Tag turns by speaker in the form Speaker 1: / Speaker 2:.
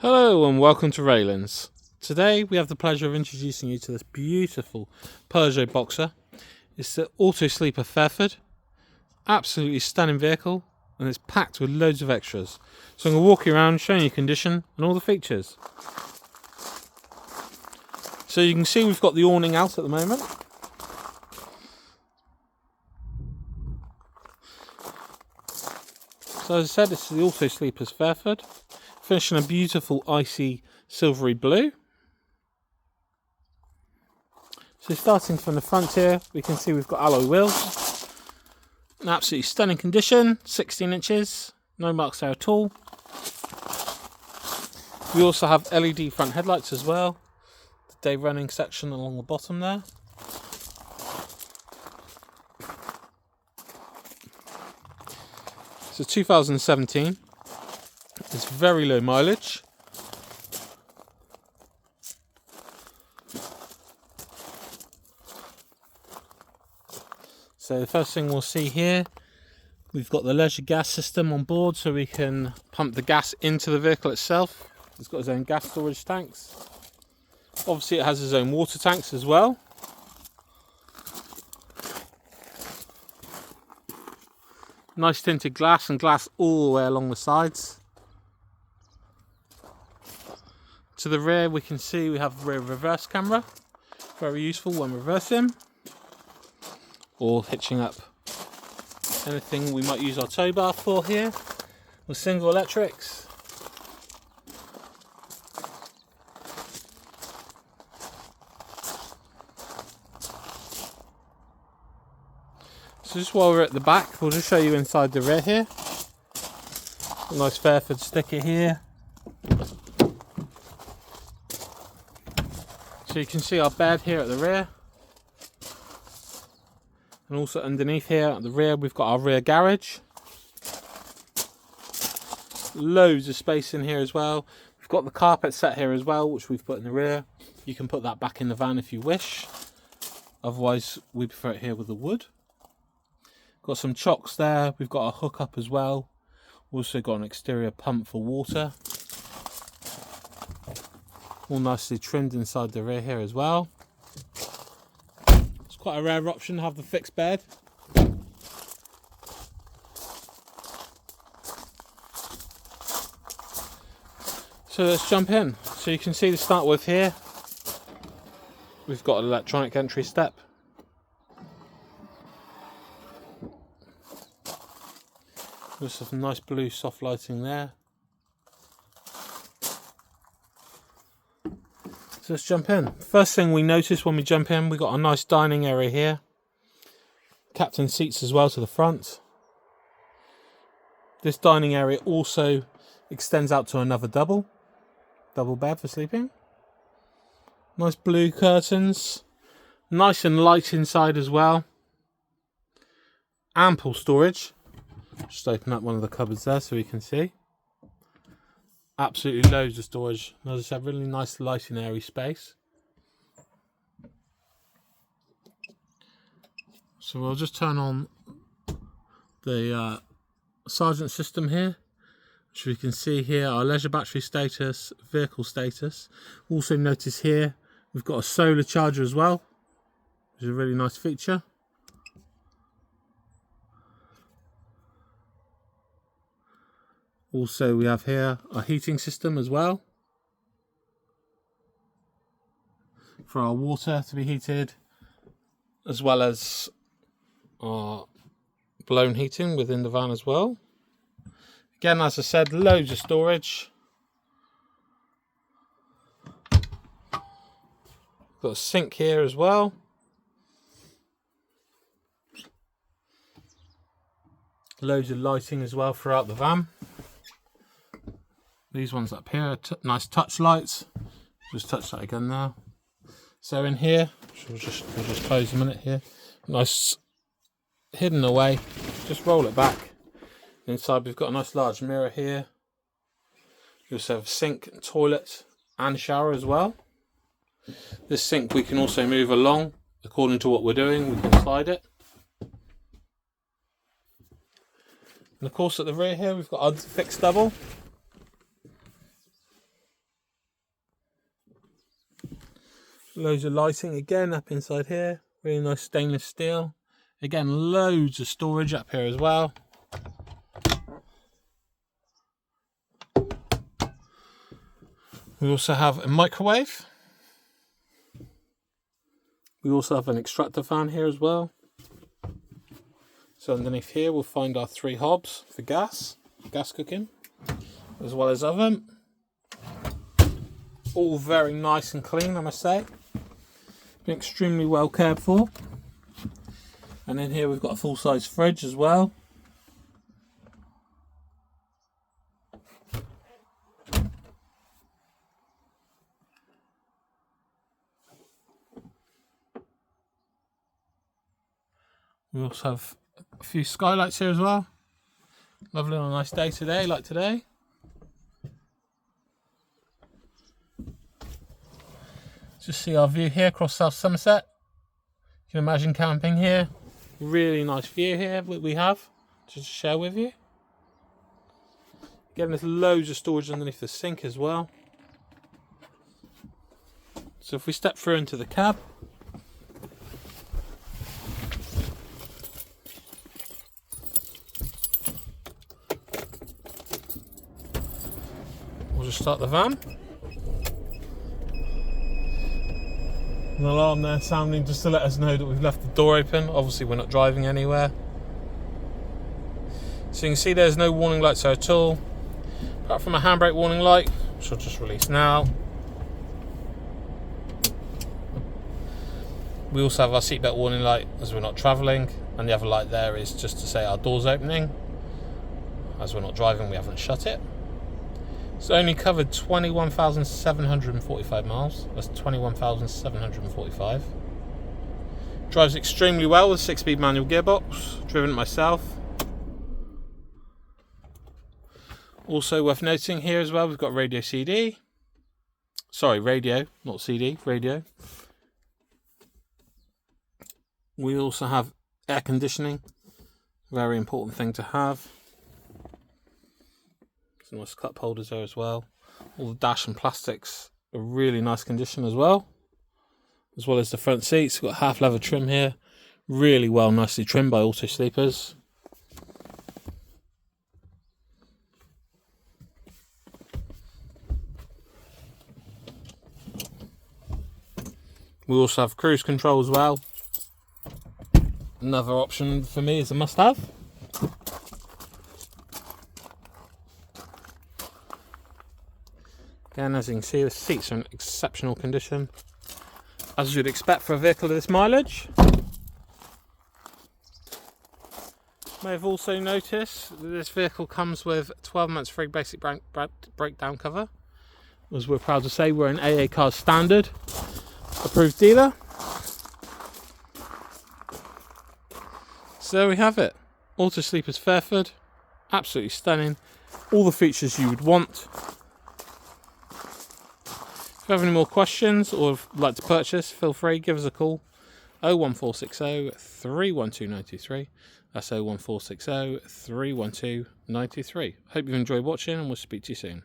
Speaker 1: Hello and welcome to Raylins. Today we have the pleasure of introducing you to this beautiful Peugeot Boxer. It's the Auto Sleeper Fairford. Absolutely stunning vehicle, and it's packed with loads of extras. So I'm going to walk you around showing you condition and all the features. So you can see we've got the awning out at the moment. So as I said, this is the Auto Sleeper's Fairford. Finished in a beautiful icy silvery blue. So starting from the front here, we can see we've got alloy wheels. An absolutely stunning condition, 16 inches, no marks there at all. We also have LED front headlights as well. The day running section along the bottom there. So 2017. It's very low mileage. So the first thing we'll see here, we've got the leisure gas system on board, so we can pump the gas into the vehicle itself. It's got its own gas storage tanks. Obviously it has its own water tanks as well. Nice tinted glass and glass all the way along the sides. To the rear we can see we have rear reverse camera, very useful when reversing or hitching up anything we might use our tow bar for here with single electrics. So just while we're at the back, we'll just show you inside the rear here. A nice Fairford sticker here. So you can see our bed here at the rear, and also underneath here at the rear we've got our rear garage. Loads of space in here as well. We've got the carpet set here as well, which we've put in the rear. You can put that back in the van if you wish, otherwise we prefer it here with the wood. Got some chocks there, we've got a hook up as well. Also got an exterior pump for water. All nicely trimmed inside the rear here as well. It's quite a rare option to have the fixed bed. So let's jump in. So you can see to start with here, we've got an electronic entry step. With some nice blue soft lighting there. So let's jump in. First thing we notice when we jump in, we got a nice dining area here. Captain seats as well to the front. This dining area also extends out to another double bed for sleeping. Nice blue curtains. Nice and light inside as well. Ample storage. Just open up one of the cupboards there so we can see. Absolutely loads of storage. As I said, really nice light and airy space. So we'll just turn on the Sergeant system here, which we can see here our leisure battery status, vehicle status. Also notice here we've got a solar charger as well, which is a really nice feature. Also we have here our heating system as well, for our water to be heated, as well as our blown heating within the van as well. Again, as I said, loads of storage. Got a sink here as well. Loads of lighting as well throughout the van. These ones up here are nice touch lights. Just touch that again now. So in here, we'll just close a minute here. Nice hidden away. Just roll it back. Inside we've got a nice large mirror here. We also have a sink, toilet and shower as well. This sink we can also move along according to what we're doing. We can slide it. And of course at the rear here we've got our fixed double. Loads of lighting again up inside here. Really nice stainless steel. Again, loads of storage up here as well. We also have a microwave. We also have an extractor fan here as well. So underneath here we'll find our 3 hobs for gas cooking, as well as oven. All very nice and clean, I must say. Been extremely well cared for. And in here we've got a full-size fridge as well. We also have a few skylights here as well. Lovely on a nice day today, like today. Just see our view here across South Somerset. You can imagine camping here. Really nice view here that we have just to share with you. Again, there's loads of storage underneath the sink as well. So if we step through into the cab, we'll just start the van. An alarm there sounding just to let us know that we've left the door open. Obviously we're not driving anywhere. So you can see there's no warning lights there at all, apart from a handbrake warning light, which I'll just release now. We also have our seatbelt warning light as we're not travelling, and the other light there is just to say our door's opening. As we're not driving, we haven't shut it. It's only covered 21,745 miles. That's 21,745. Drives extremely well with 6-speed manual gearbox. Driven it myself. Also worth noting here as well, we've got radio CD. Sorry, radio, not CD, radio. We also have air conditioning. Very important thing to have. Some nice cup holders there as well. All the dash and plastics are really nice condition as well as the front seats. We've got half leather trim here, really well nicely trimmed by Auto Sleepers. We also have cruise control as well. Another option for me is a must-have. Again, as you can see, the seats are in exceptional condition, as you'd expect for a vehicle of this mileage. May have also noticed that this vehicle comes with 12 months free basic breakdown cover. As we're proud to say, we're an AA Cars Standard approved dealer. So there we have it. Auto Sleepers Fairford. Absolutely stunning. All the features you would want. If you have any more questions or would like to purchase, feel free, give us a call. 01460 312 923. That's 01460 312 923. Hope you've enjoyed watching, and we'll speak to you soon.